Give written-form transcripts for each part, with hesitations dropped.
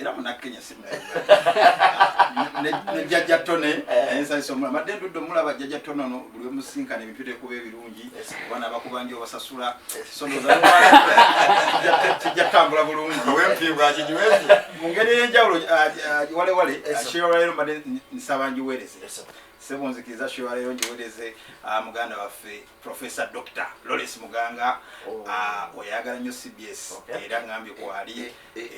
era munakenya simu ne jajja tone ensa somula madendo do mulaba jajja tone no buli omusinkana ebipite kuba ebirungi bwana abakubanja obasasula sondoza tijja tambula bulungi wempibwa ajinywevu mu ngeri y'enjawulo wale ashira lero madde nsabanji wereze sebonzikiza shira lero njiwereze muganda waffe Professor Dr. Lawrence Muganga oyagala nnyo CBS era ngambye kwali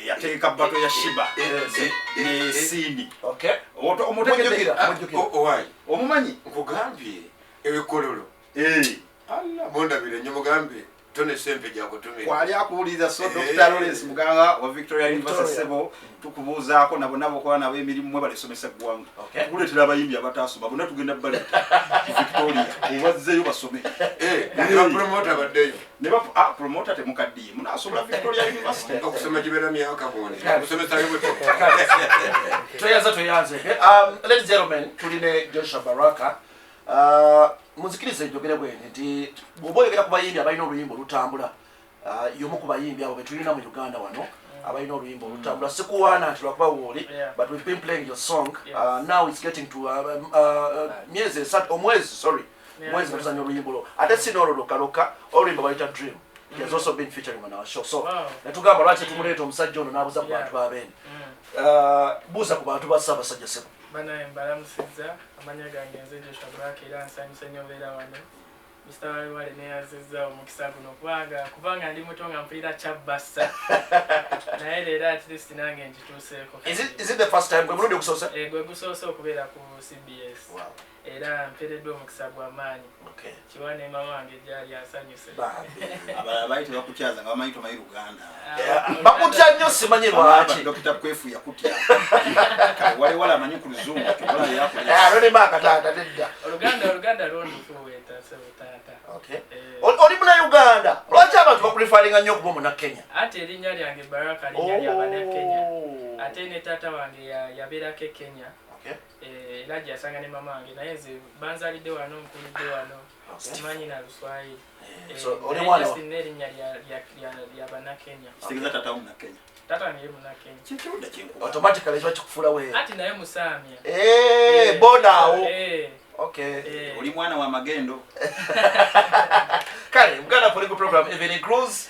yateeka bato ya shiba ne sindi omutegeera owai omumanyi nkugambye ebikololo alla bondabire nnyo mugambye tone sempe jakutumira kwali akuwuliza so Dr. Lawrence Muganga wa Victoria University Sebo tukubuuzaako nabo kwa nabo emirimu mwe balesomesa gwanga kuletera abayimbi abatasoma bonna tugenda bale Victoria obazzeyo basome ne promoter baddeyo ne ba promoter temukaddiye munasobola Victoria University okusoma gibera myaka bone kusomesa yobuto toyaze ladies and gentlemen tuline Joshua Baraka muzikirize njogere bwene nti oboyogera ku bayimbi abalina oluyimba olutambula yomu ku bayimbi abo betulina mu Uganda wano abalina oluyimba olutambula sikuwaana nti lwakuba wooli but we've been playing your song now it's getting to mwezi kuzanya oluyimba olwo ate sinolo lokaloka oluyimba balita Dream he has also been featuring on our show so netugamba lwaki tumuleeta omusajja ono n'abuza ku bantu babeeni buuza ku bantu ba Ssaabasajja Ssebo bana mbalamusiza amanya gange nze Joshua Baraka era nsanyusa nnyo beera wano Mr. Wale ne yazizza omukisa guno kubanga ndi muto nga mpulira Chabasa naye leero at least nange njituuseeko. Is it the first time gwe mulundi okusoosa? Gwe gusoose okubeera ku CBS. Era mpereddwa omukisa gw'amaanyi. Kiwane mama wange gyali asanyuse. Abalala bayite bakutyaza nga bamanyi tomanyi Luganda. Bakutya nnyo simanyi lwaki. Dr. Kwefu yakutya. Wale wala amanyi ku Luzungu. Lone bakataata dedda. Oluganda lwondifuweeta sebutata. Oli muna Uganda. Lwaki abantu bakulifalinga nnyo okuba muna Kenya? Ate erinnya lyange Baraka linnya ly'abana Kenya. Ate ne taata wange yabeerako Kenya. Era gyasanga ne mama wange naye nze banzalidde wano nkulidde wano simanyi na Luswayiri. Oli mwana wa? Erinnya ly'abana Kenya. Sitegeza taata muna Kenya. Tata niye muna Kenya. Kikiwunda kinkuba. Automatically kiba kikufula wewe. Ati naye musamya. Boda awo. Oli mwana wa magendo. Kale Uganda Political Program Evening Cruise.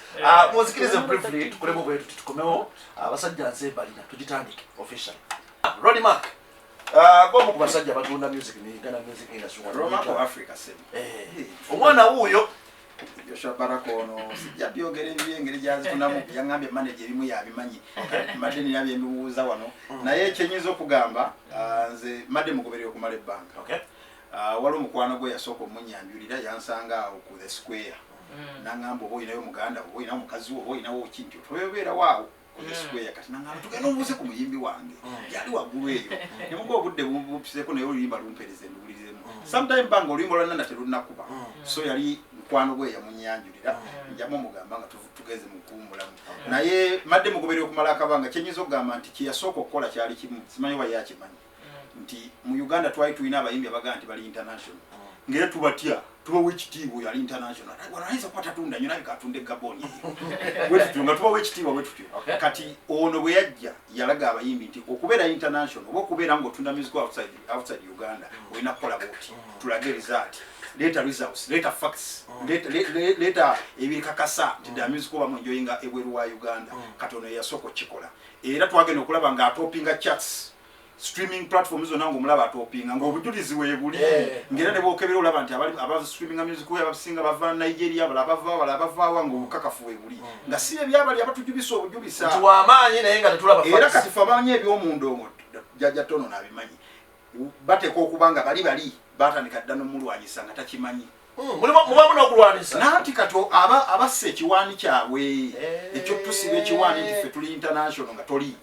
Muzikirize briefly tukolemo bwetu tukomewo abasajja nze balina tugitandike official. Roddy Mark. Gomu kubasajja batunda music ni Uganda music industry. Romako Africa sema. Omwana huyo Joshua Baraka ono sijja byogera ebyengeri jazi tunamu yangambye manager ebimu yabimanyi. Madeni yabye mbibuuza wano. Naye ekyenyiza okugamba nze madde mugoberere okumala ebbanga. Wali omukwano gwe yasooka omunyanjulira yansanga awo ku the square. Nangamba oba oyinayo muganda oba oyinawo mukazi oba oyinawo kintu tobeera waawo ku the square kati nangamba tugenda obuuze ku muyimbi wange yali waggulu eyo nemuga obudde bupiseko naye oluyimba lumpereze nduwulirizemu sometime banga oluyimba olwanana terunnakuba so yali mukwano gwe yamunyanjulira njamu omugamba nga tugeze mu kuwummulamu naye madde mugoberere okumala akabanga kyenyiza okugamba nti kyeyasooka okukola kyali kimu simanyi oba yakimanyi nti mu Uganda twali tulina abayimbi abagaa nti bali international ngere tubatya tubawe ekitiibwa yali international wanayinza kuba tatunda nnyo naye katunde Gaboni wetutu nga tubawe ekitiibwa wetutyo kati ono bwe yajja yalaga abayimbi nti okubeera international oba okubeera ng'otunda music outside Uganda olina kukola bwoti tulage result later results later facts later ebikakasa nti da music oba mwenjoyinga ebweru wa Uganda kati ono yasooka okikola era twagenda okulaba nga atopinga charts streaming platforms zonango mulaba atopinga ngo obujulizi webuli ngera ne bokebera olaba nti aba streaming music we abasinga bava Nigeria abava ngo kakafu webuli nga siye byabali abatujubisa obujubisa nti wamanyi naye nga tetulaba era kati famanye ebyomundu omo jajja tono nabimanyi bateka okubanga bali batandika ddano mulwanyisa nga takimanyi muba munokulwanisa nanti kato abasse ekiwaani kyabwe ekyo tusiba ekiwaani nti ffe tuli international nga toli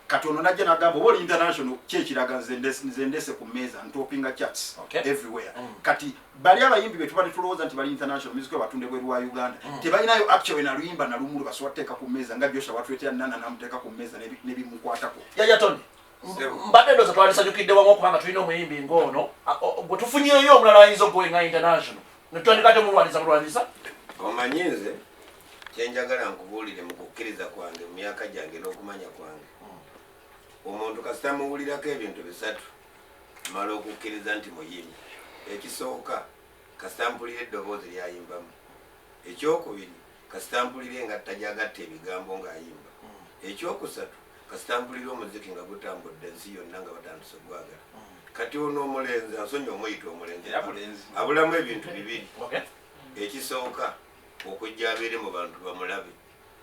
katono najja nagamba oli international kyekiraga nzendese ku meza ntopinga charts everywhere kati bali abayimbi betuba netulowooza nti bali international music batunde bweru wa Uganda tebalinayo actually na luyimba na lumulu baswateeka ku meza nga Joshua batwetera nana namuteeka ku meza nebimukwatako yaya Tony mbadde ndoza twalisanyukidde wamu okubanga tulina omuyimbi ng'ono gwe tufunyeeyo omulala ayinza okuwenga international netutandika temulwaniza omanyize kyenjagala nkubuulire mu kukkiriza kwange mu myaka gyange n'okumanya kwange omuntu kasita muwulirako ebintu bisatu mala okukkiriza nti muyimbi. Ekisooka kasita mpulira eddoboozi lyayimbamu, ekyokubiri kasita mpulira engatta gyagatta ebigambo ng'ayimba, ekyokusatu kasita mpulira omuziki nga gutambudde ensi yonna nga batandise ogwagala. Kati ono omulenzi ansonyi omuyita omulenzi abulamu ebintu bibiri. Ekisooka okujja abeere mu bantu bamulabe,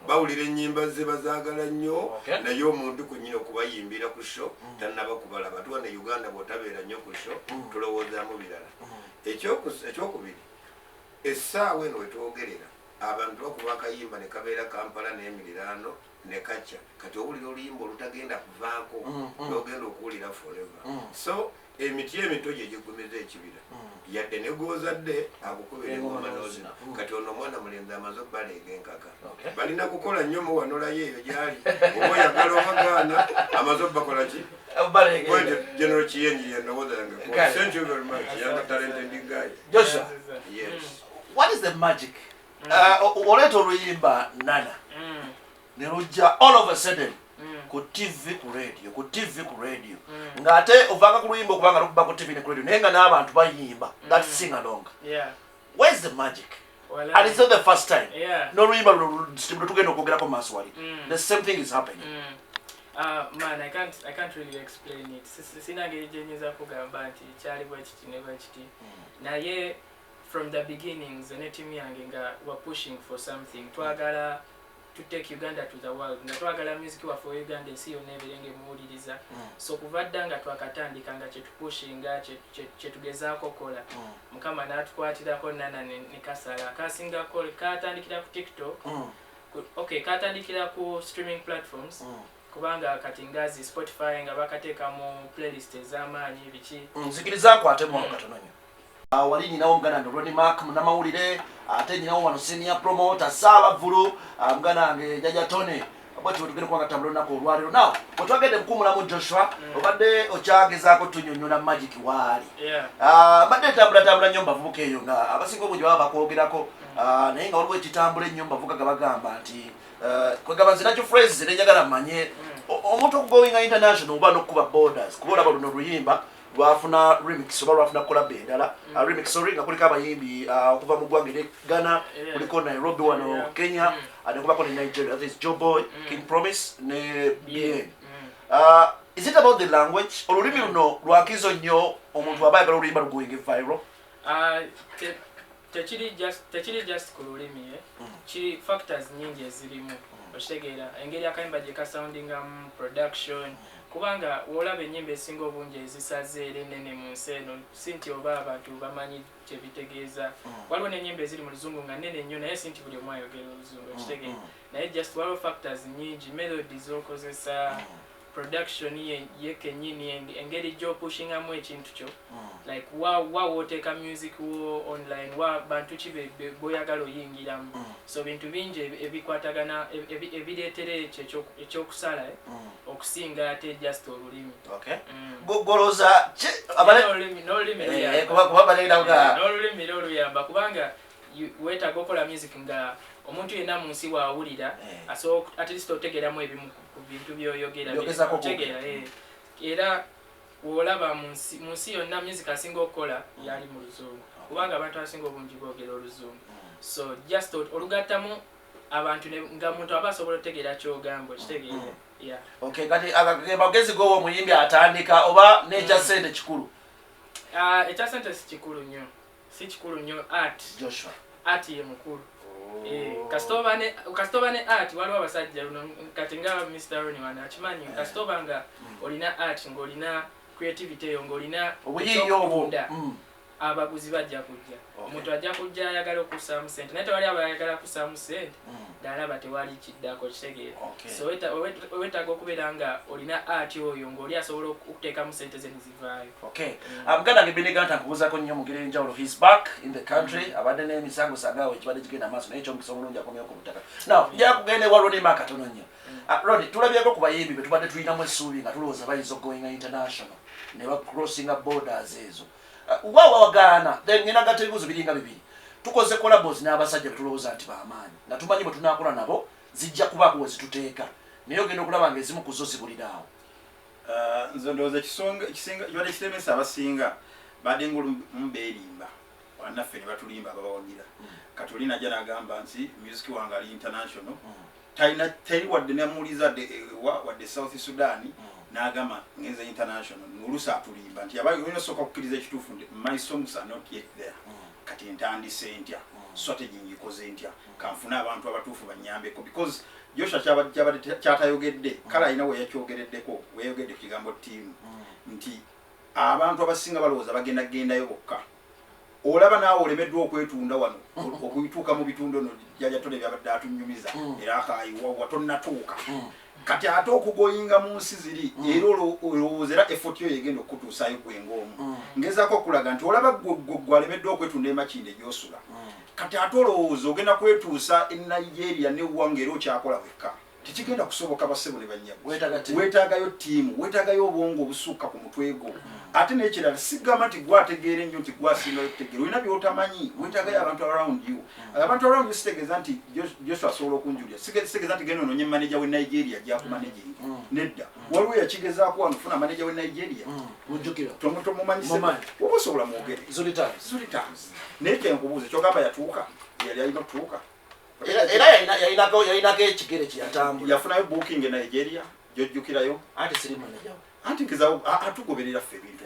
bawulira ennyimba ze bazaagala nnyo, naye omuntu kunnyina okubayimbira ku show tannaba kubalaba. Tuwa ne Uganda bw'otabeera nnyo ku show tulowoozaamu birala. Ekyokubiri essaawa eno wetwogerera abantu bakuba akayimba ne kabeera Kampala n'emiriraano ne kaca, kati owulira oluyimba olutagenda kuvaako n'ogenda okuwulira forever. So emiti emito gye gigumiza ekibira yadde negozadde akukubira engoma n'ozina. Kati ono omwana mulenzi amaze okubaleega enkaka, balina kukola nnyo muwanolayo eyo gyali oba oyagala obagaana amaze okubakola ki General Kiyenyi yendowooza yange. Thank you very much. Young talented guy. Joshua, yes. What is the magic? Oleeta oluyimba Nana ne lujja all of a sudden ku TV ku radio ng'ate ovanga ku luyimba okubanga lukuba ku TV ne ku radio naye nga n'abantu bayimba that sing along. Where's the magic? And it's not the first time. N'oluyimba luno tugenda okwogerako mu maaso wali. The same thing is happening. Man, I can't really explain it. Sina ngeri gye nyinza kugamba nti kyali bwe kiti ne bwe kiti. Naye from the beginnings ne team yange nga were pushing for something. Twagala to take Uganda to the world. Nga twagala music wa for Uganda ensi yonna eberenge muwuliriza. So kuva dda nga twakatandika nga kyetupushinga kyetugezaako kola. Mukama n'atukwatirako Nana ne kasala. Kasingako katandikira ku TikTok. Okay, katandikira ku streaming platforms. Kubanga kati ngazi Spotify nga bakateeka mu playlist ez'amaanyi biki. Nzikiriza nkwatemu katono nnyo. Wali nyinawo muganda nge Ronnie Mark munamawulire, ate nyinawo wano senior promoter Ssaabavulu, muganda nge Jajja Tony. Bwati bwe tugenda kubanga tambula olunaku olwaleero. Now bwe twagende mukumulamu Joshua obadde okyagezaako tunnyonnyola magic waali. Mbadde tambula nnyo mbavubuka eyo nga abasinga obungi baba bakwogerako naye nga waliwo ekitambula ennyo mbavubuka nga bagamba nti kwegamba nze nakyo phrases nenjagala mmanye omuntu okugoinga international oba n'okukuba borders kuba olaba luno oluyimba lwafuna remix oba lwafuna collab endala remix sorry nga kuliko abayimbi okuva mu ggwanga erye Ghana, kuliko Nairobi wano Kenya, ne kubako ne Nigeria, that is Joe Boy, King Promise ne Bien. Is it about the language? Olulimi luno lwakizo nnyo omuntu aba ayagala oluyimba lugoinge viral? Techiri just ku lulimi kiri factors nyingi ezirimu okitegeera engeri akayimba gye kasoundingamu production kubanga wolaba ennyimba esinga obungi ezisaze era ennene mu nsi eno si nti oba abantu bamanyi kye bitegeeza. Waliwo n'ennyimba eziri mu luzungu nga nnene nnyo naye si nti buli omu ayogera oluzungu okitegeera naye just waliwo factors nyingi melody z'okozesa production ye kennyini engeri gy'opushingamu ekintu kyo like wa woteeka music wo online wa bantu ki boyagala oyingiramu so bintu bingi ebikwatagana ebireetera ekyo ekyokusala okusinga ate just olulimi. Goloza n'olulimi luyamba kubanga weetaaga okola music nga omuntu yenna mu nsi waawulira asobola at least otegeeramu ebimu ku bintu by'oyogera otegeera era olaba mu nsi yonna music asinga okukola yali mu luzungu kubanga abantu asinga obungi boogera oluzungu so just olugattamu abantu nga muntu aba asobola otegeera ky'ogamba okitegeera. Kati magezi g'owo omuyimbi atandika oba n'ekya ssente kikulu? Ekya ssente si kikulu nnyo art Joshua art ye mukulu. Kasitoba ne art waliwo abasajja kati nga Mr. Ronnie wana akimanyi kasitoba nga olina art ng'olina creativity eyo ng'olina obuyiyobunda abaguzi bajja kujja omuntu ajja kujja ayagala okusaamu ssente naye tewali abayagala kusaamu ssente ng'alaba tewali kiddako kitegeera so wetaaga okubeera nga olina art oyo ng'oli asobola okuteekamu ssente ze nizivaayo. Muganda nge Beneganta nkubuuzako nnyo mu ngeri enjawulo. He's back in the country abadde n'emisango sagaawo ekibadde kigenda maaso naye ekyomukisa omulungi akomyewo ku butaka. Now nja kugenda ewa Ronnie Mark katono nnyo. Ronnie tulabyeko ku bayimbi be tubadde tulinamu essuubi nga tulowooza bayinza okugoinga international ne bacrossinga borders ezo. Wagaana then ngenda gatta ebibuuzo biringa bibiri. tukoze collabos n'abasajja betulowooza nti bamaanyi nga tumanyi bwe tunaakola nabo zijja kubaako we zituteeka naye ogenda okulaba nga ezimu ku zo zibuliraawo. Nze ndowooza kibadde kiremesa abasinga badde ngaolumubeerimba wannaffe ne batulimba ababawagira kati oli najja n'agamba nti music wange ali international teri wadde nemuuliza wadde South Sudan n'agamba ngenze international noluusi atulimba nti olina osooka okukkiriza ekituufu my songs are not yet there kati ntandise ntya strategy ngikoze ntya kanfune abantu abatuufu banyambeko because Joshua kyatayogedde kale alina weyakyogereddeko weyogedde ku kigambo ttiimu nti abantu abasinga balowooza bagendagendayo bokka olaba naawe olemeddwa okwetunda wano okuyituuka mu bitundu no jajatone byabadde atunyumiza era akayiwawa tonnatuuka kati ate okugoyinga mu nsi ziri era olowooza era effort yo yegenda okutuusaayo gweng'omu ngezaako okulaga nti olaba gwalemeddwa okwetunda emakinde gyosula kati ate olowooza ogenda kwetuusa e Nigeria n'eggwanga era okyakola wekka tekigenda kusoboka bassebo ne bannyaggwe weetaagayo ttiimu weetaagayo obwongo obusukka ku mutwe gwo ate n'ekirala sigamba nti gwategeera ennyo nti gwasingayo kutegeera olina by'otamanyi weetaagayo abantu around you abantu around you sitegeeza nti Joshua asobola okunjulira sitegeeza nti genda ononye manager w'e Nigeria gy'akumanaging nedda waliwo yakigezaako wano funa manager w'e Nigeria tomumanyise oba osobola mwogere zulitans naye kyenkubuuza kyogamba yatuuka yali alina okutuuka era yalinako ekigere kyeyatambula yafunayo booking e Nigeria gyojjukirayo anti siri manager anti nkiza atugoberera ffe ebintu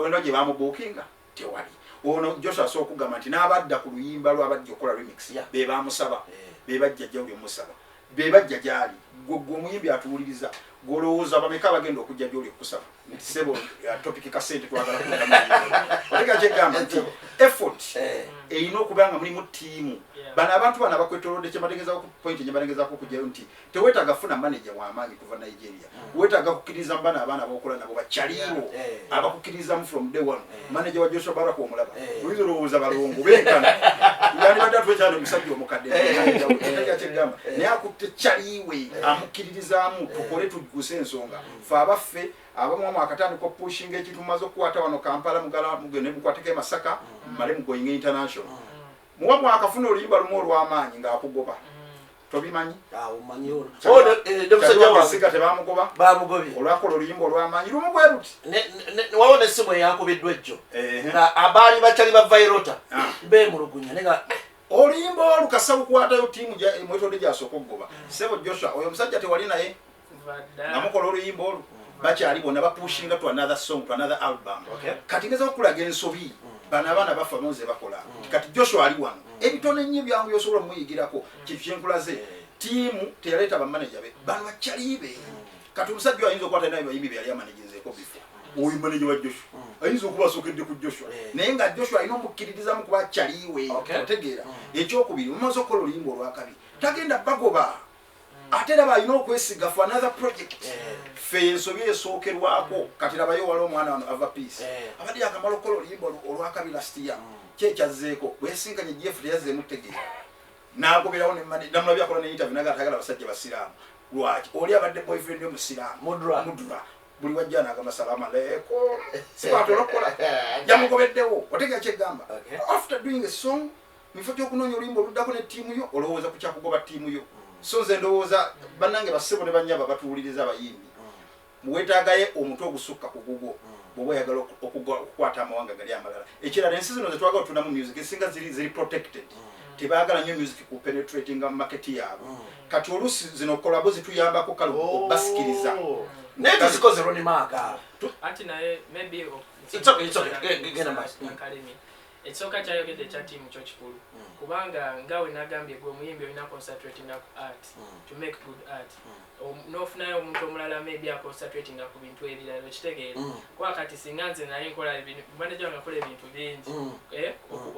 wenda gye bamubookinga tewali ono Joshua asooka okugamba nti n'abadda ku luyimba lwabajja okukola remix be bamusaba be bajja jja oli musaba be bajja gyali gwe omuyimbi atuwuliriza golowooza bameka bagenda okujja gyoli okusaba sebo topic kasente twagala kuga kyegamba nti effort erina okuba nga mulimu ttiimu bano abantu bano abakwetolodde kyemategeezako ku point nyebategeezako okujjayo nti teweetaaga funa manager w'amaanyi kuva Nigeria weetaaga kukkiriza bano abaana abakola nabo bakyaliwo abakukkirizamu from day one manager wa Joshua Baraka omulaba oyinza olowooza balongo benkana yani badde atwekyali omusajja omukadde kyegamba naye akutte kyaliwe amukkiririzaamu tukole tugguse ensonga fe abaffe abamu akatandika opushinga ekintu mumaze okukwata wano Kampala mugala mugende mukwateko e Masaka male mugoyinga international muwa mwakafuna oluyimba lumu olw'amaanyi ng'akugoba tobimanyi musajja tebamugoba olwakola oluyimba olw'amaanyi lumu bwe luti waliwo n'essimu eyakubiddwa ejjo nga abaali bakyali ba vairota beemulugunya nenga oluyimba olukasa lukwatayo ttiimu mwetodde gyasooka okugoba sebo Joshua oyo omusajja tewali naye nga mukola oluyimba olwo bakyali bonna bapushinga to another song to another album kati ngeza okulaga ensobi bana abaana bafa moze bakola kati Joshua ali wano ebitone nnyo byangu byosobola muyigirako kifu kyenkulaze ttiimu teyaleeta bamanager be bano bakyalibe kati omusajja ayinza okukwata naye bayimbi be yali amanaginzeeko bifo oyo manager wa Joshua ayinza okuba asookedde ku Joshua naye nga Joshua alina omukkiririzamu kuba akyaliwe otegeera ekyokubiri mumaze okukola oluyimba olwakabiri tagenda bagoba ate laba alina okwesiga for another project fe ensobi esookerwako kati labayo waliwo omwana wano ava peace abadde yakamala okukola oluyimba olwakabiri last year kyekyazeeko bwesinkanye Jeff teyazeemu tegeera n'agoberawo namulabye akola ne interview naga atagala abasajja basiraamu lwaki oli abadde boyfriend y'omusiraamu mudura buli wajja n'agamba salama leeko sikwatoola okukola yamugobeddewo otegeera kyegamba after doing a song mifo gy'okunoonya oluyimba oluddako ne ttiimu yo olowooza ku kyakugoba ttiimu yo so nze ndowooza bannange bassebo ne bannyaba batuwuliriza abayimbi muweetaagayo omutwe ogusukka ku gugwo bw'oba oyagala okukwata amawanga gali amalala ekirala ensi zino zetwagala otunamu music esinga ziri protected tebaagala nnyo music ku penetratinga mu market yaabwe kati oluusi zino kolabo zituyambako kale basikiriza naye tuzikoze ronimaaka anti naye maybe ekisooka kyayogedde ekya ttiimu kyo kikulu kubanga ngawe nagambye gwe omuyimbi olina concentratinga ku art to make good art n'ofunayo omuntu omulala maybe aconcentratinga ku bintu ebirala okitegeera kuba kati singa nze naye nkola manager wange akola ebintu bingi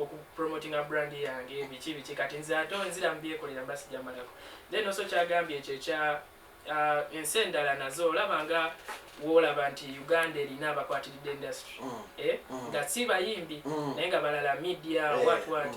okupromotinga brand yange biki kati nze ate nzira mubyekolera mbasijja malako then also kyagambye ekyo ekya ensi endala nazo olaba nga woolaba nti Uganda erina abakwatiridde industry nga si bayimbi naye nga balala media what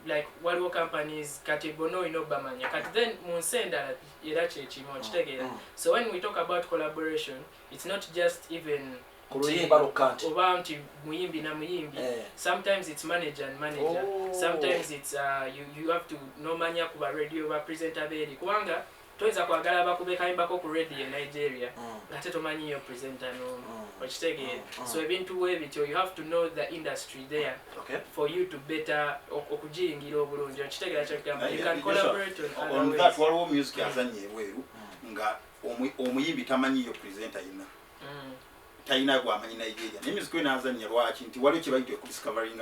like waliwo companies kati bono ino bamanya kati then mu nsi endala era kyekimu okitegeera so when we talk about collaboration it's not just even kuluyimba lokante oba nti muyimbi na muyimbi sometimes it's manager and manager sometimes it's you have to nomanya ku ba radio ba presenter beri kubanga toyinza kwagala bakube kayimbako ku radio in Nigeria ngate tomanyi yo presenter no okitegeera so ebintu webityo you have to know the industry there for you to better okujingira obulungi okitegeera kyokugamba you can collaborate on that waliwo music azanye ebweru nga omuyimbi tamanyi yo presenter yina taina gwamanyi Nigeria ne music ena azanye lwaki nti waliwo kyebayita ku discovering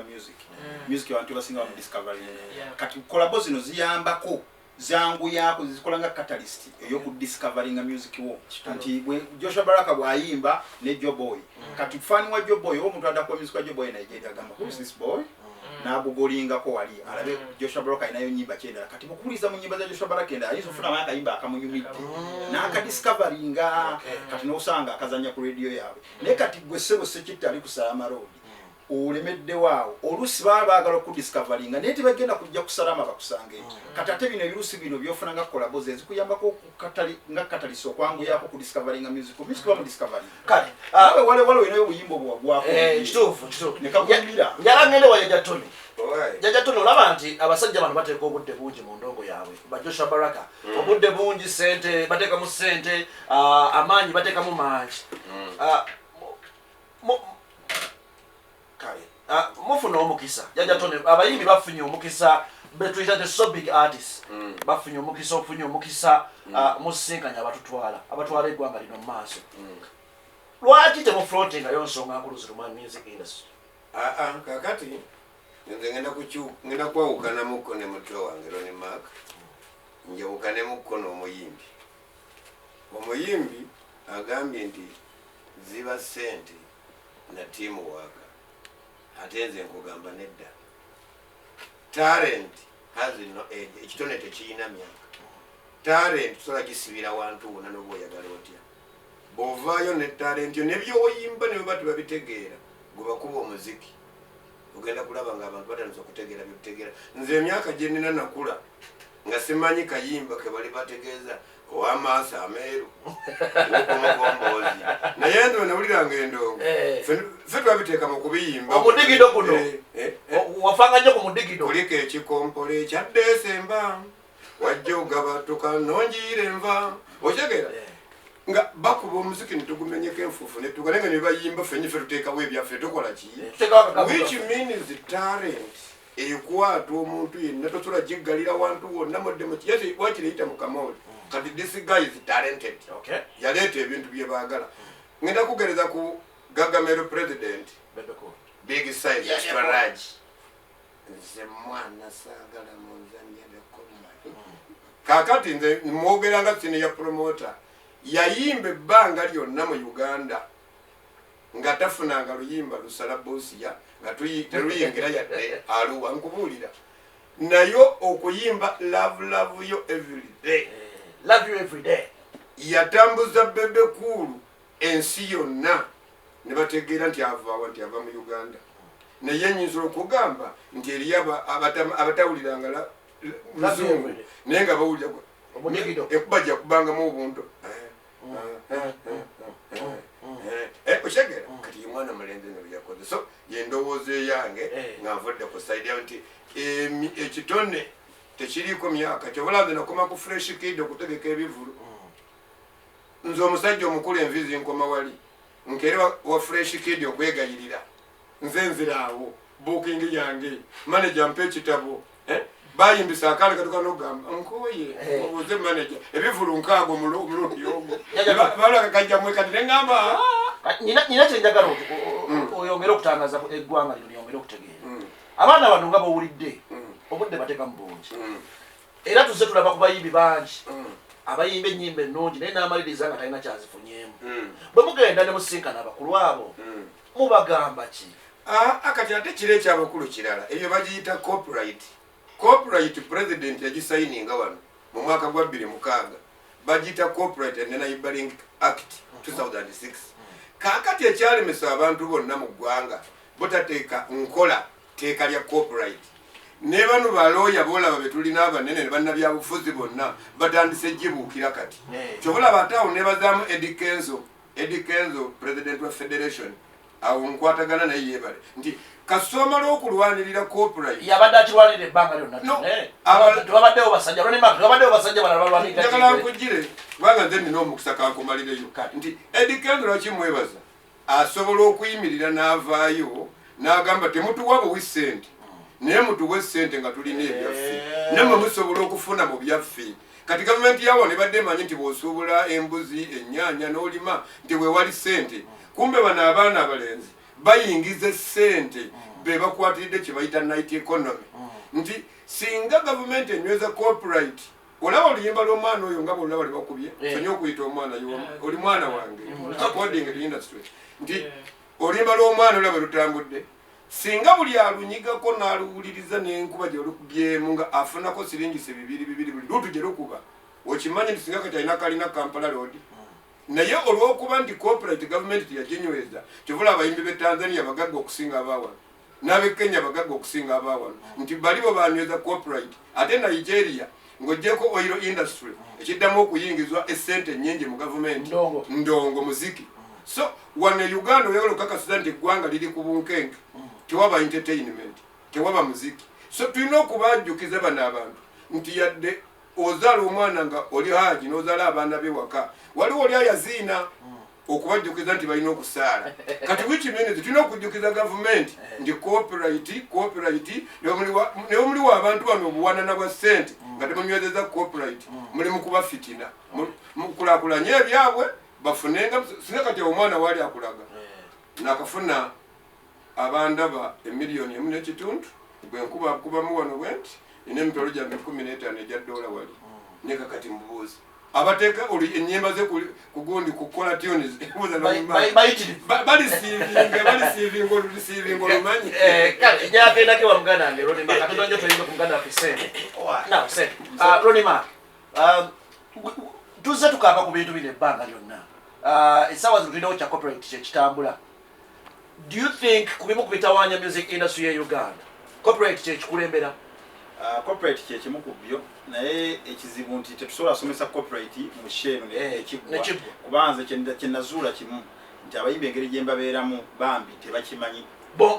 music abantu basinga mu discovering kati collabo zino ziyambako zangu yako zikola nga catalyst eyo ku discovering music wo anti Joshua Baraka bwayimba ne Joboy kati fani wa Joboy omuntu adakwa music wa Joboy Nigeria gamba who is this boy na bugolinga ko wali alabe Joshua Baraka inayo nyimba chenda kati mukuliza mu nyimba za Joshua Baraka enda alizo funa maka imba akamunyumiti na aka discoveringa kati no usanga akazanya ku radio yawe ne kati gwesebo sekita ali kusalama road ulemedde waawo olusi baagala ku discoveringa neti bagenda kujja kusalama bakusange katate bino ebirusi bino byofuna nga collabos ezikuyambako katali nga kataliso kwangu yako ku discoveringa music ba mu discovering kale wale inayo buyimbo bwako kituufu nekakumira njala ngende wa Jaja Tono olaba nti abasajja bano bateeka obudde bungi mu ndongo yaabwe ba Joshua Baraka obudde bungi sente bateeka mu sente amaanyi bateeka mu mangi mufuna omukisa Jaja Tono abayimbi bafunye omukisa betuyita the so big artists bafunye omukisa ofunye omukisa musinkanya abatwala eggwanga lino mu maaso lwaki temufloatinga yo nsonga nkulu ziruma music industry kakati nze ngenda kwawukana muko ne mutwe wange Ronnie Mark njawukane muko omuyimbi agambye nti ziba sente na timu waka ate nze nkugamba nedda talent has no age ekitone tekiyina myaka talent tusobola gisibira wantu wonna n'obwoyagala otya bw'ovaayo ne talent yo nebyoyimba ne bwe babitegeera gwe bakuba omuziki ogenda kulaba nga abantu batandise okutegeera byokutegeera nze emyaka gye nnina nakula nga simanyi kayimba ke bali bategeeza ow'amaaso ameeru w'okumugombozi naye nze nawuliranga endongo ffe twabiteeka mu kubiyimba omudigido guno wafanga nnyo ku mudigido kuliko ekikompolo ekya Desemba wajja ogabatuka nongiira enva okitegeera nga bakuba omuziki netugumenyeko enfuufu netugalenga ne bayimba ffenye ffe tuteekawo ebyaffe tukola ki which means talent ekwata omuntu yenna tosobola giggalira wantu wonna modde wakireyita mu kamooli kati this guy is talented yaleeta ebintu bye baagala ngenda kugereza ku Gagamero president big size extra large nze mwana saagala munzanya bekomma kakati nze mwogeranga senior promoter yayimba ebbanga lyonna mu Uganda nga tafunanga luyimba lusala bosiya nga teruyingira yadde aluwa nkubuulira nayo okuyimba love you every day yatambuza bebe kulu ensi yonna ne bategeera nti ava mu Uganda naye nyinza okugamba nti eriyo abatawuliranga luzungu naye nga bawulira ekubajja kubangamu obuntu oshegera kati ye mwana mulenzi ne byakoze so yendowooza eyange nga nvudde ku saidi yawe nti ekitone tekiriiko myaka kyobulanze nakoma ku fresh kid okutegeka ebivulu nze omusajja omukulu envizi nkoma wali nkere wa fresh kid okwegayirira nze nziraawo booking yange manager mpa ekitabo bayimbisa akale katuka nogamba nkoye obuze manager ebivulu nkaago mulundi omu balaka kajja mwe kati nengamba nina kyenjagala oyongere okutangaza eggwanga lino lyongere okutegeera abaana bano nga bawulidde obudde bateeka mu bungi era tuzze tulaba ku bayimbi bangi abayimba ennyimba ennungi naye n'amaliriza nga talina kyazifunyemu bwe mugenda ne musinkana abakulu abo mubagamba ki kati ate kiro ekyabakulu kirala ebyo bagiyita copyright president yagisayininga wano mu mwaka gwa 2006 bagiyita copyright and enabling act 2006 kakati ekyalemesa abantu bonna mu ggwanga botateeka nkola teeka lya copyright ne bano balooya boolaba betulina abanene ne bannabyabufuzi bonna batandise gibuukira kati kyobulaba ate awo nebazaamu Eddie Kenzo Eddie Kenzo president wa federation awo nkwatagana naye yebale nti kasomala okulwanirira copyright yabadde akirwanirira ebbanga lyonna tubabaddewo basajja tubabaddewo basajja balala balwanirira njagala nkugire kubanga nze nina omukisa kankumalireyo nti Eddie Kenzo lwaki mwebaza asobola okuyimirira n'avaayo n'agamba temutuwa buwi ssente naye mutuwe ssente nga tulina ebyaffe nammwe musobola okufuna mu byaffe kati gavumenti yawo ne badde emanyi nti bw'osuubula embuzi ennyaanya n'olima nti weewali ssente kumbe bano abaana abalenzi bayingiza ssente be bakwatiridde kye bayita night economy nti singa gavumenti enyweza copyright olaba oluyimba lw'omwana oyo nga bonna bali bakubye sonye okuyita omwana oli mwana wange according to industry nti oluyimba lw'omwana olaba lutambudde singa buli alunyigako n'aluwuliriza n'enkuba gye lukubyemu nga afunako siringisi bibiri buli lutu gye lukuba okimanyi nti singa kati alina kalina Kampala road naye olw'okuba nti copyright gavumenti teyaginyweza kyovula abayimbi b'e Tanzania bagagga okusinga abawano n'ab'e Kenya bagagga okusinga abawano nti balibo banyweza copyright ate Nigeria ng'oggyeko oil industry ekiddamu okuyingizwa essente ennyingi mu gavumenti ndongo muziki so wano Uganda oyagala okukakasiza nti eggwanga liri ku bunkenke tewaba entertainment tewaba muziki so tulina okubajjukiza bano abantu nti yadde ozaala omwana nga oli haji n'ozaala abaana b'ewaka waliwo oli ayaziina okubajjukiza nti balina okusaala kati which means tulina okujjukiza gavumenti nti copyright ne omuliwo abantu bano obuwanana bwa ssente nga temunywezeza copyright muli mu kuba fitina mukulaakulanye ebyabwe bafunenga singa kati omwana waali akulaga nakafuna abandaba emiliyoni emu n'ekitundu bwenkuba kubamu wano bwenti nina emitwalo gyange 15 egya dola wali neka kati mbubuuzi abateeka ennyimba ze kugundi kukola tunes balisiivinga olumanyi njakendake wa muganda wange Ronima katudonjo toyinza ku muganda waffe sente Ronima tuzze tukaaba ku bintu bino ebbanga lyonna essaawa zino tulinawo kya copyright kyekitambula do you think kubimu ku bitawaanya music industry ya Uganda copyright kyekikulembera copyright kyekimu ku byo naye ekizibu nti tetusobola asomesa copyright mu sheeno nekibwa kubanze kyenazuula kimu nti abayimbi engeri gye mbabeeramu bambi tebakimanyi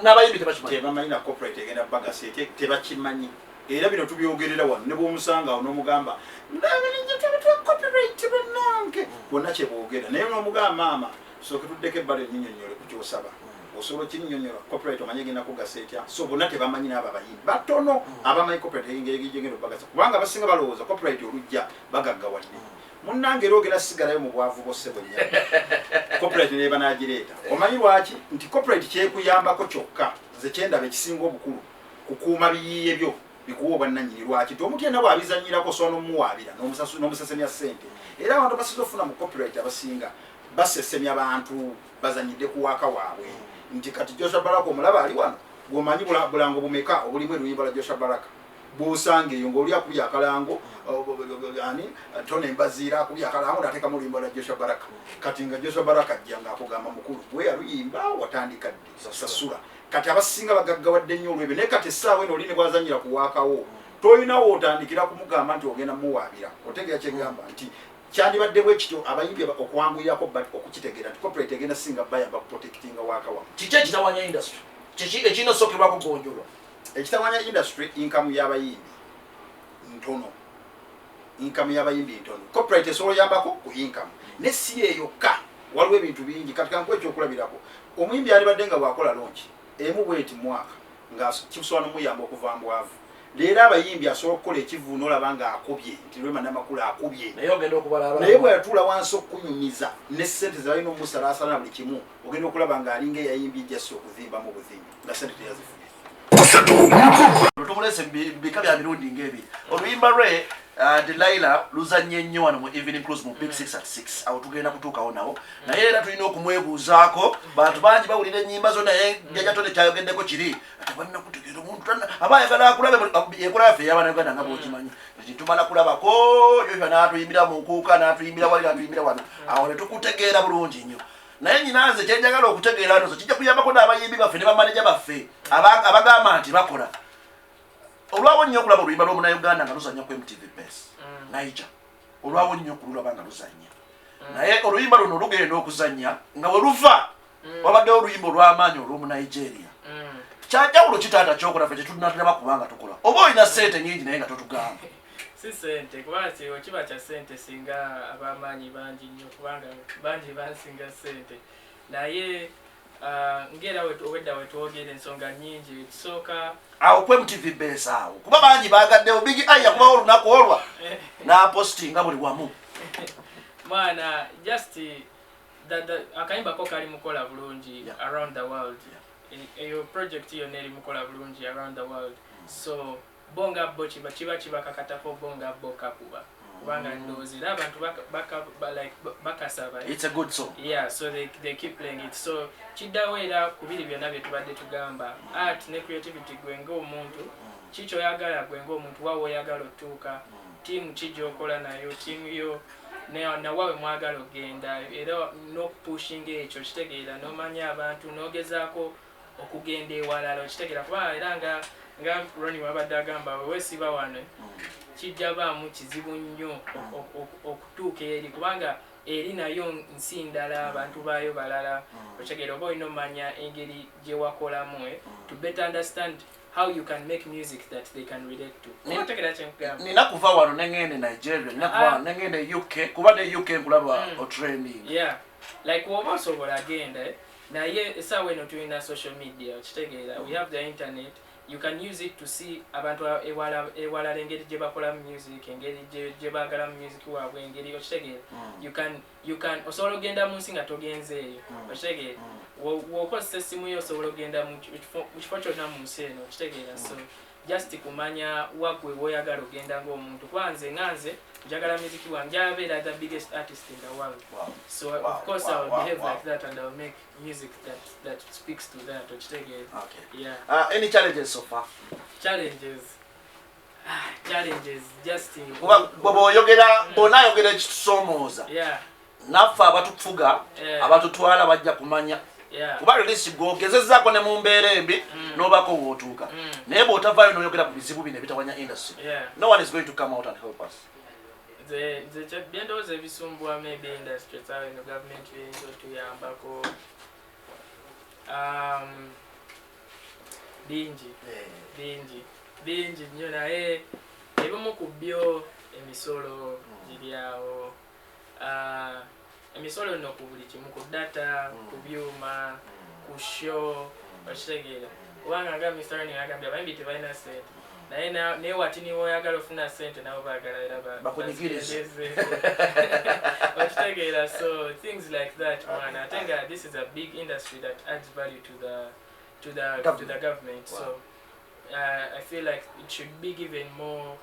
n'abayimbi tebamanyi na copyright egenda bagasi tebakimanyi era bino tubyogerera wano ne bw'omusanga awo n'omugamba copyright bannange bonna kyeboogera naye n'omugamba maama sooke tuddeko ebbala ennyinyonnyole ku kyosaba osobola okinnyonnyola copyright omanye egenda kugasa etya so bonna tebamanyi n'abo abayimbi batono abamanyi copyright egenda obagasa kubanga abasinga balowooza copyright olujja bagaggawadde munnange era ogenda sigalayo mu bwavu bwose bwennya copyright neeba n'agireeta omanyi lwaki nti copyright kyekuyambako kyokka ze kyendaba ekisinga obukulu kukuuma biyiiye byo bikuwa obwannannyini lwaki nti omuntu yenna bw'abizannyirako osobola n'omuwaabira n'omusesemya ssente era abantu basize ofuna mu copyright abasinga basesemya abantu bazanyidde ku waaka waabwe nti kati Joshua Baraka omulaba ali wano bw'omanyi bulango bumeka obulimu eruyimba lwa Joshua Baraka bw'osanga eyo ng'oli akubya akalango ani tone mbaziira akubya akalango n'ateekamu oluyimba lwa Joshua Baraka kati nga Joshua Baraka ajja ng'akugamba mukulu bwe yaluyimba watandika ddi sasula kati abasinga bagaggawadde nnyo olwebyo naye kati essaawa eno oli ne bwazanyira ku waakawo tolinawo otandikira kumugamba nti ogenda muwaabira otegera kyegamba nti kyandibadde bwe kityo abayimbi okuwanguyirako okukitegeera nti copyright egenda singa bayamba kuprotectinga waaka wamu kiki ekitawanya industry ekirina osookerwako gonjolwa ekitawanya industry income y'abayimbi ntono copyright esobola oyambako ku income ne si eyokka waliwo ebintu bingi kati kankuwa ekyokulabirako omuyimbi alibadde nga bwakola lonki emu bweti mwaka nga kisobola n'omuyamba okuva mbwavu leero abayimbi asobola okukola ekivuuno olaba nga akubye nti lwema n'amakulu akubye naye bweyatuula wansi okunyumiza ne ssente ze balina omusalaasala na buli kimu ogenda okulaba ng'alinga eyayimbye jasi okuzimbamu obuzimbi nga ssente teyazifunye tumulese bika bya mirundi ng'ebiri oluyimba lwe Delilah luzanye nnyo wano mu evening cruise mu Big 6 at 6 awo tugenda kutuukawo nawo naye era tulina okumwebuuzaako bantu bangi bawulira ennyimba zo naye jajatone kyayogeddeko kiri tebalina kutegeera omuntu aba ayagala akulabe enkola yaffe ey'abanaganda nga bwokimanyi tumala kulabako yoyo n'atuyimbira mu nkuuka n'atuyimbira wali n'atuyimbira wano awo ne tukutegeera bulungi nnyo naye nyinanze kyenjagala okutegeera nzo kijja kuyambako n'abayimbi baffe ne bamaneja baffe abagamba nti bakola olwawo nnyo okulaba oluyimba lw'omunauganda nga luzanya ku MTV Base Naija olwawo nnyo okululaba nga luzanya naye oluyimba luno lugenda okuzannya nga we luva wabadde oluyimba olw'amaanyi olw'omu Nigeria kyajjawulo kitaata kyokola fe kyetunatulaba kubanga tukola oba olina ssente nyingi naye nga totugamba si sente kubanga kiba kya sente singa ab'amaanyi bangi nnyo kubanga bangi bansinga sente naye ngera owedda wetwogera ensonga nyingi ekisooka awo kwe mtv base awo kuba bangi bagaddewo bigi aya kubawo olunaku olwa n'apostinga buli wamu mwana just akayimbako kali mukola bulungi around the world eyo project yonna eri mukola bulungi around the world so bonga bo kiba kibakakatako bonga bo kakuba kubanga ndowooza era abantu bakasaba it's a good song yeah so they keep playing it so kiddawo era ku biri byonna bye tubadde tugamba art ne creativity gwe ng'omuntu kikyoyagala gwe ng'omuntu waawe oyagala otuuka tiimu kijookola nayo tiimu yo nawawe mwagala ogenda era n'okupushinga ekyo kitegeera n'omanya abantu n'ogezaako okugenda ewalala okitegeera kuba era nga Ronnie wabadde agamba weesiba wano kijja baamu kizibu nnyo okutuuka eri kubanga eri nayo nsi ndala abantu baayo balala okitegeera oba olina omanya engeri gye wakolamu to better understand how you can make music that they can relate to. Nina kuva wano nengende Nigeria, nina kuva wano nengende UK, kuba ne UK nkulaba o training. Yeah. Like woba sobola agenda na ye esawe no tuina social media okitegeera we have the internet you can use it to see abantu ewala engeri gye bakola music engeri gye bagala music waabwe engeri okitegeera you can osobola ogenda mu nsi nga togenzeeyo okitegeera wokozesa essimu yo osobola ogenda mu kifo kyonna mu nsi eno okitegeera so just kumanya wagwe woyagala ogenda ng'omuntu kwanze nganze njagala music wange njabeera the biggest artist in the world so of course I will behave like that and I will make music that speaks to that okitegeera Okay. Yeah. Any challenges so far? Challenges just Bobo oyogera onayogera ekitusomooza naffe abatufuga abatutwala bajja kumanya kuba lisi gwogezezzaako ne mu mbeera embi n'obako wootuuka naye bw'otavaayo n'oyogera ku bizibu bino ebitawanya industry no one is going to come out and help us byendowooza ebisumbwa maybe industry sawe no government biyinza otuyambako bingi nnyo naye ebimu ku byo emisolo giri awo emisolo nno ku buli kimu ku data ku byuma ku show okitegeera kubanga nga Mr. Ronnie agambye abayimbi tebalina sente naye wati niwe oyagala ofuna sente nabo baagala era bakunyigirize okitegeera so things like that man I think this is a big industry that adds value to the government so I feel like it should be given more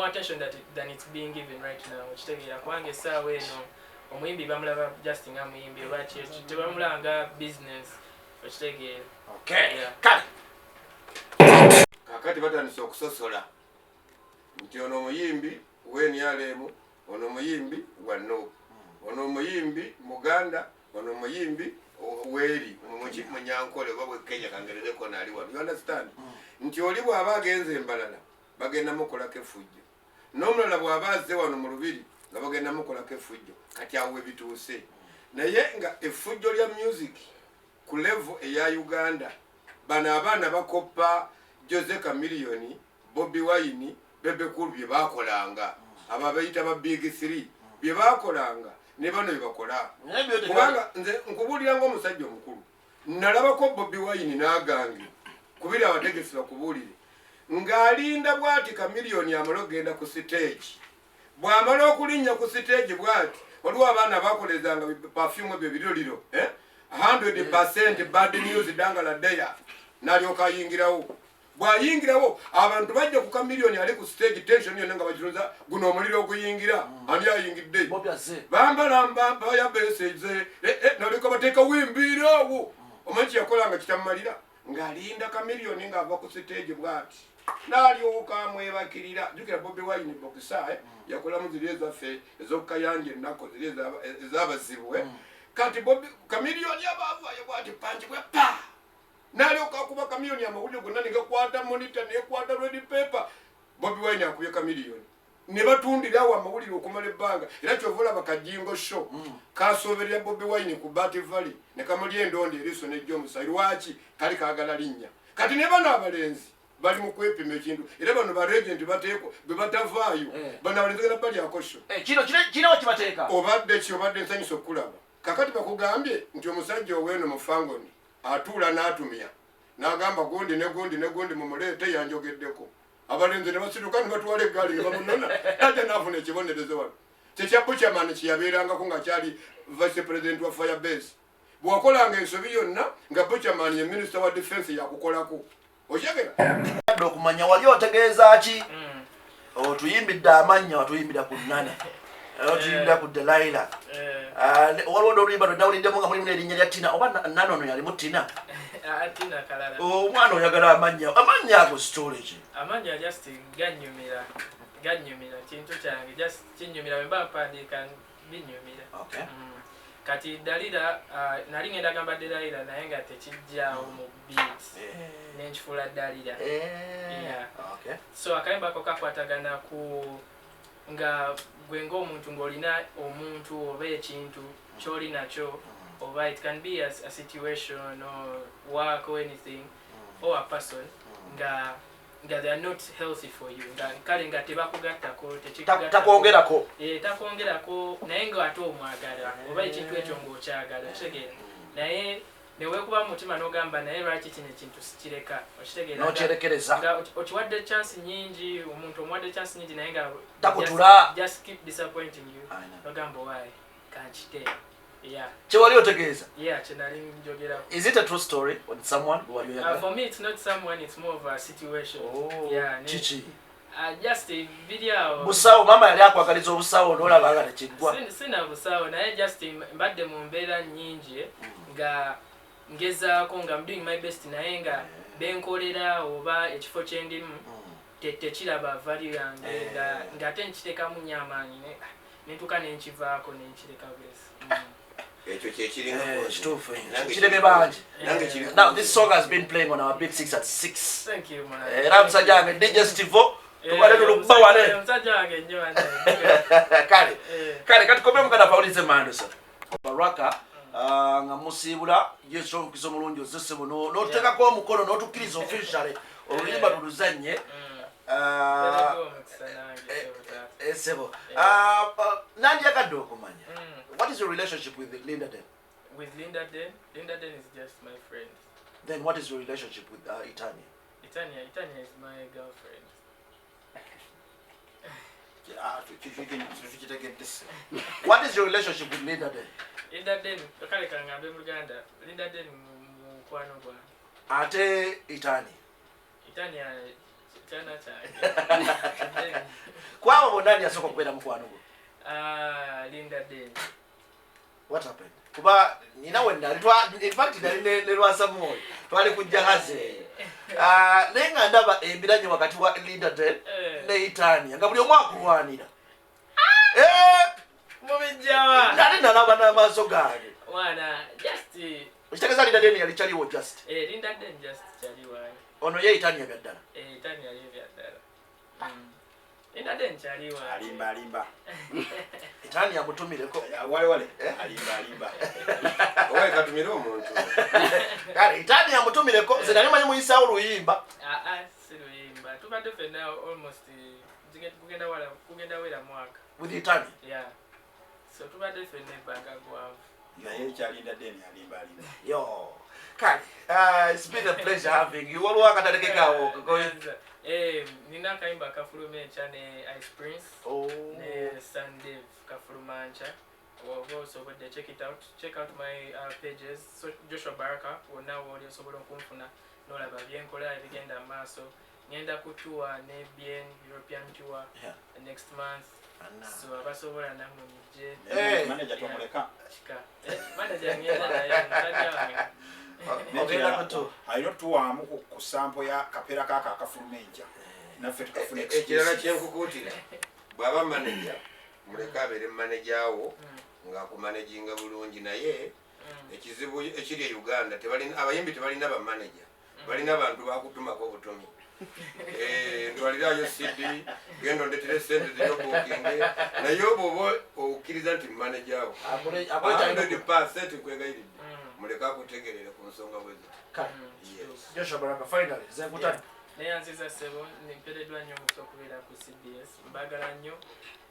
attention than it's being given right now okitegeera kubanga essaawa eno omuyimbi bamulaba just nga muyimbi oba kyekyo tebamulanga business okitegeera kakati batandise okusosola nti ono omuyimbi w'enyalemu ono omuyimbi wano ono omuyimbi muganda ono omuyimbi weeri munyankole oba bwekenya kangerereko naali wano you understand nti oli bw'aba agenze embalala bagenda mukolako effujjo n'omulala bw'aba azze wano mu lubiri nga bagenda mukolako effujjo kati awo ebituuse naye nga effujjo lya music ku level eya Uganda bano abaana bakoppa Jose Chameleone, Bobby Wine, Bebe Cool bye bakolanga aba bayita ba Big 3 bye bakolanga ne bano bye bakola kubanga nze nkubulira ngo omusajja omukulu nalabako Bobby Wine n'agange kubira abategesi bakubulire ng'alinda bwati Chameleone amalo genda ku stage bw'amala okulinnya ku stage bwati waliwo abaana bakolezanga perfume bye biroliro 100% bad news dangala daya nalyoka ayingirawo bw'ayingirawo abantu bajja ku Chameleone ali ku stage tension yonna nga bakiroza guno omuliro okuyingira ani ayingidde bambalamba bayabeseze nalyoka bateeka wimbirawo omanyi yakolanga kitamalira ng'alinda Chameleone ng'ava ku stage bwati nalyoka amwebakirira jukira Bobby Wine bokisa yakolamu ziri ezaffe ez'okukayanja ennako ziri ez'abazibu kati Bobby Chameleone yabaavayo bwati panji bwe pa nalyoka akuba Chameleone amawulire gonna negakwata monitor nekwata red paper Bobby Wine akubye Chameleone ne batundirawo amawulire okumala ebbanga era kyova olaba Kajingo show kasoberera Bobi Wine ku Bati Valley ne kamuli endondo eriso nejja omusayi lwaki kali kaagala linnya kati ne bano abalenzi bali mu kwepima ekintu era bano ba regent bateeko bwe batavaayo bano abalenzi gana bali akosho kino kibateeka obadde nsanyusa okulaba kakati bakugambye nti omusajja oweno mu fangoni atuula n'atumya n'agamba gundi ne gundi mumuleete yanjogeddeko abalenzi ne basituka ne batwala eggaali ne bamunona ate n'afuna ekibonerezo wano kyekya Buchaman kyeyabeerangako nga kyali vice president wa Firebase bw'akolanga ensobi yonna nga Buchaman ye minister wa defense yakukolako okyegera okumanya wali otegeeza ki otuyimbidde amannya watuyimbira ku Nana otuyimbira ku Delilah waliwo n'oluyimba lwenawuliddemu nga mulimu n'erinnya lya Tina oba Nana ono yalimu Tina omwana oyagala amanya ago storage amanya just ganyumira kintu kyange just kinyumira bwe mba mpandiika binyumira kati Dalila nali ngenda gamba Delilah naye nga tekijjaawo mu beat nenkifuula Dalila so akayimba ako kakwatagana ku nga gwe ng'omuntu ng'olina omuntu oba ekintu ky'oli nakyo oba it can be a situation or work or anything or a person nga they are not healthy for you kale nga tebakugattako takwongerako naye nga ate omwagala oba ekintu ekyo ng'okyagala okitegeera naye neweekuba mu mutima n'ogamba naye lwaki kino ekintu sikireka okitegeera nga okiwadde chance nyingi omuntu omuwadde chance nyingi naye nga just keep disappointing you n'ogamba why kankiteera Chewali otegeeza? Chenali njogera. Is it a true story on someone who are you? For me it's not someone, it's more of a situation. Chichi. Just a video. Busawo mama yali akwagaliza obusawo n'olaba nga tekiggwa. Sina busawo naye just mbadde mu mbeera nnyingi nga ngezaako nga I'm doing my best naye nga benkolera oba ekifo kye ndimu tekiraba value yange ng'ate nkiteekamu nnyo amaanyi nentuuka nenkivaako nenkireka bwesi. Now this song has been playing on our Big 6 at 6. Thank you, man. Musajja wange DJ Stivo tubale tulubba wale. Musajja wange nnyo ane. Kale katukome mukana paulize mandosa. Baraka nga musiibula Yesu omukizo mulungi ozese buno n'otuteekako omukono n'otukkiriza officially oluyimba tuluzanye. Sebo. Nandi yagadde okumanya. What is your relationship with Linda Den? With Linda Den? Linda Den is just my friend. Then what is your relationship with Etania? Etania is my girlfriend. What is your relationship with Linda Den? Linda Den, kale kangambe mu Uganda. Linda Den mukwano gwa. Ate Etania. Etania chana cha. Kwabo bonnani asooka okubeera mukwano gwo? Linda Den. What happened? Kuba nina wenna in fact nali ne lwasa moyo twali kujjahaze naye nga ndaba embiranye wakati wa Linda Den ne Etania nga buli omu akulwanira mubijjawa nali nalaba n'amaaso gange wana just okitegeeza Linda Den yali kyaliwo just Linda Den just kyaliwo ono ye Etania byaddala Etania ye byaddala Linda Den kyaliwo alimba Etania amutumireko wale alimba owe katumira omuntu kale Etania amutumireko ze nali manyi muyisaawo luyimba si luyimba tubadde ffenna almost kugenda wera mwaka with Etania so tubadde ffenna ebbanga gwanvu naye ekyalinda Den alimba yo kale it's been a pleasure having you waliwo akatalekekaawo nina akayimba kafuluma enkya ne Ice Prince ne Sunday kafuluma nkya oba osobodde check out my pages so Joshua Baraka wonna wooli osobola okunfuna n'olaba byenkola ebigenda mu maaso ngenda ku tour ne Bien European tour next month so abasobola namwe mujje manager tomuleka kika manager ngenda naye musajja wange ayina tuwaamu ku sampo ya kapera kaka akafuluma enja naffe tukafuna ekirala kyenkukuutira bw'aba manager muleka abeere manajawo ng'akumanaginga bulungi naye ekizibu ekiri e Uganda abayimbi tebalina bamanager balina abantu bakutumako obutumi ndwalirayo CD genda ondetera sente ziryobukinge naye oba okkiriza nti manajawo 100% nkwegayiridde muleka akutegerere ku nsonga bwezi. Joshua Baraka, finally zenkutani neyanziza sebo nimpereddwa nnyo omusa okubeera ku CBS mbagala nnyo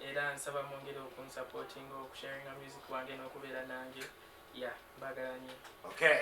era nsaba mwongere okunsupportinga okusharinga music wange n'okubeera nange mbagala nnyo. okay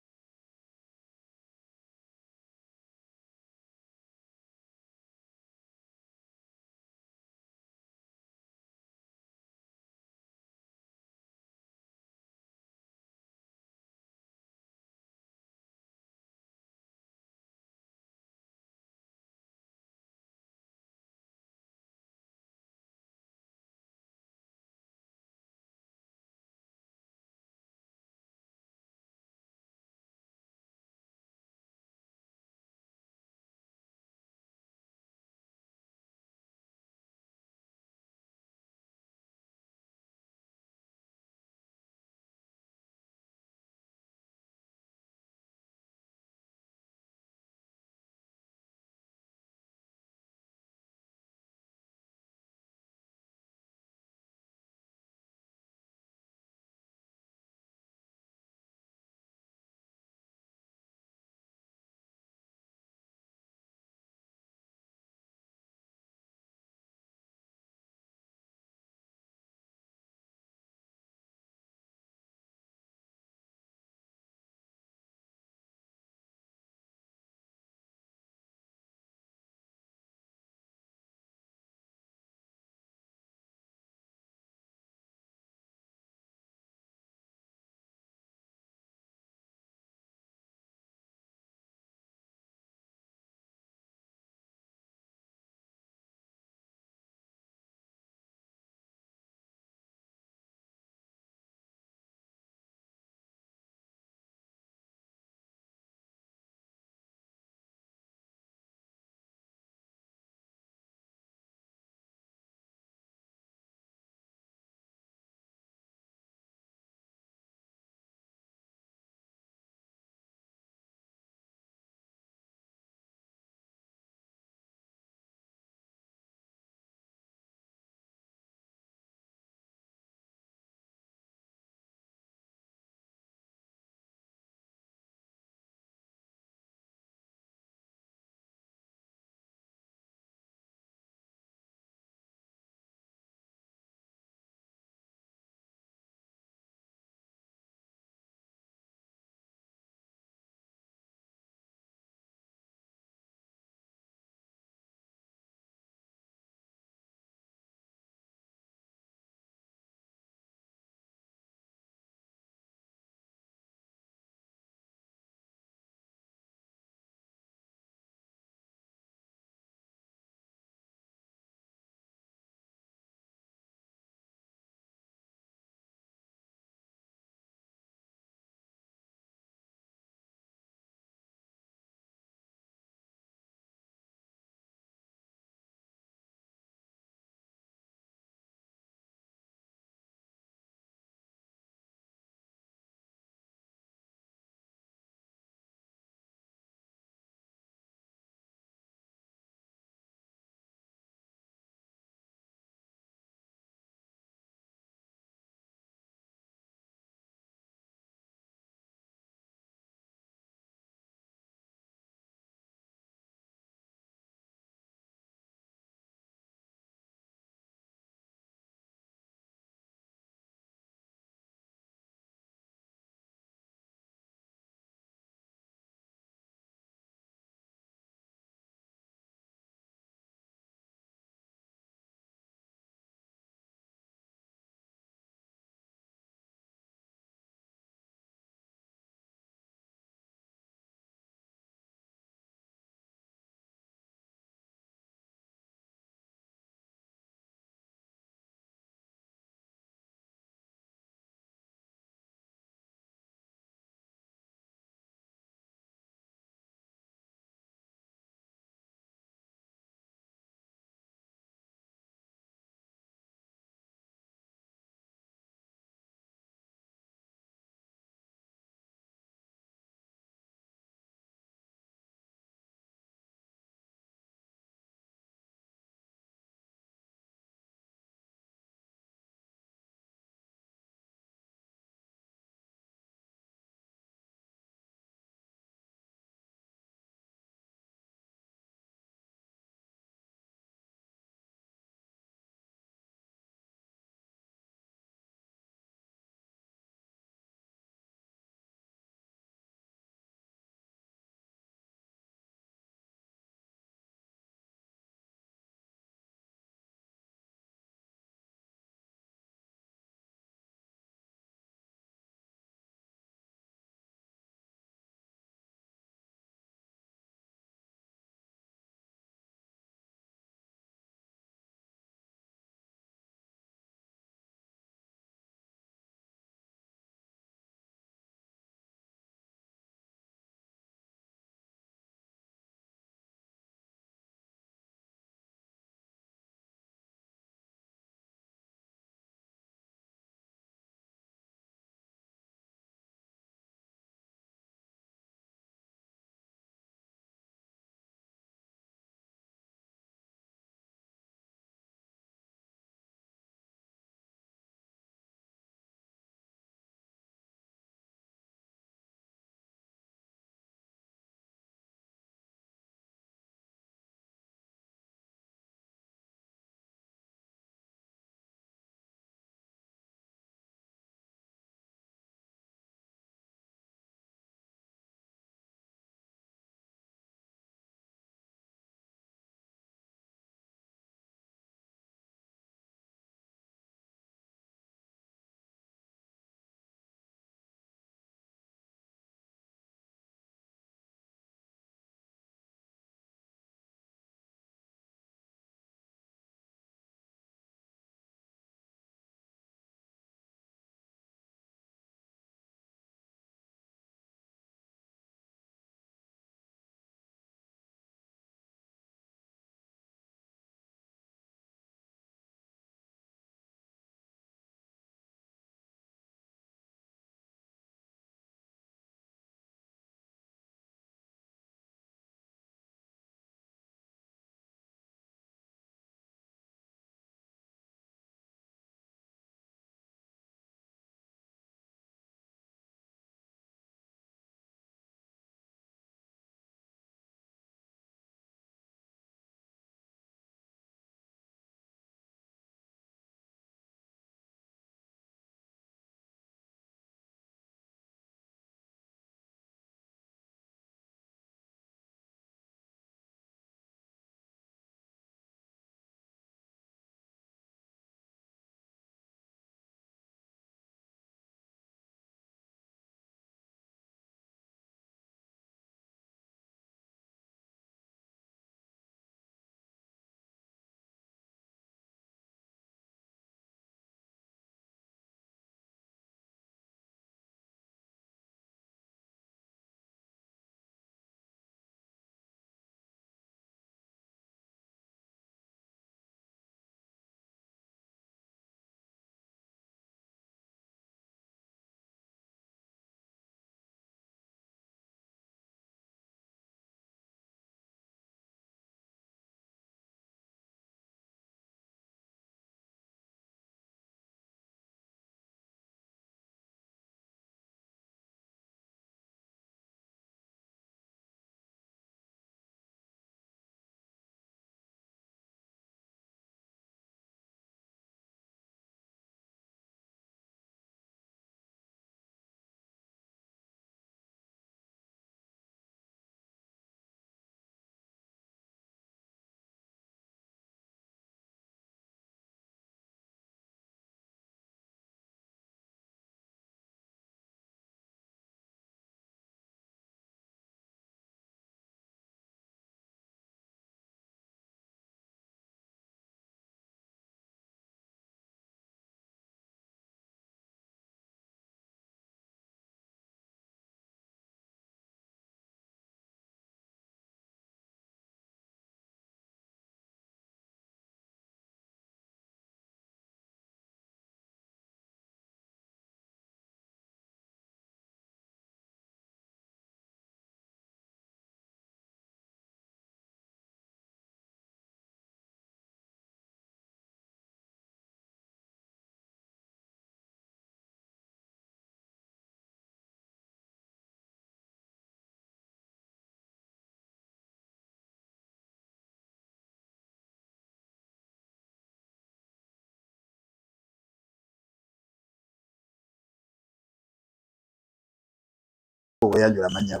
oyanjula amanya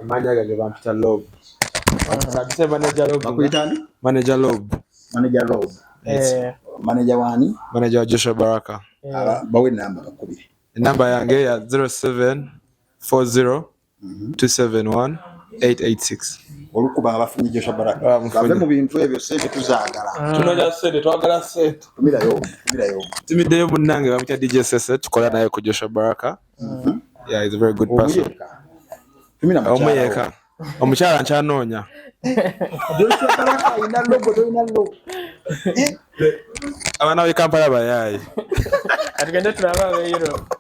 amanya gange bampita Lob akise manager Lob bakuyitani manager Lob manager wani manager wa Joshua Baraka bawe namba bakubiri namba yange ya 0740271886 olukuba abafunye Joshua Baraka bave mu bintu ebyo sente tuzaagala tunonya sente twagala sente tumirayo timiddeyo munnange bamutya DJ Sese tukola naye ku Joshua Baraka yeah he's a very good person omuyeka omukyala nkyanoonya Joshua Baraka ina logo abana b'e Kampala bayaayi atugende tulaba abe Europe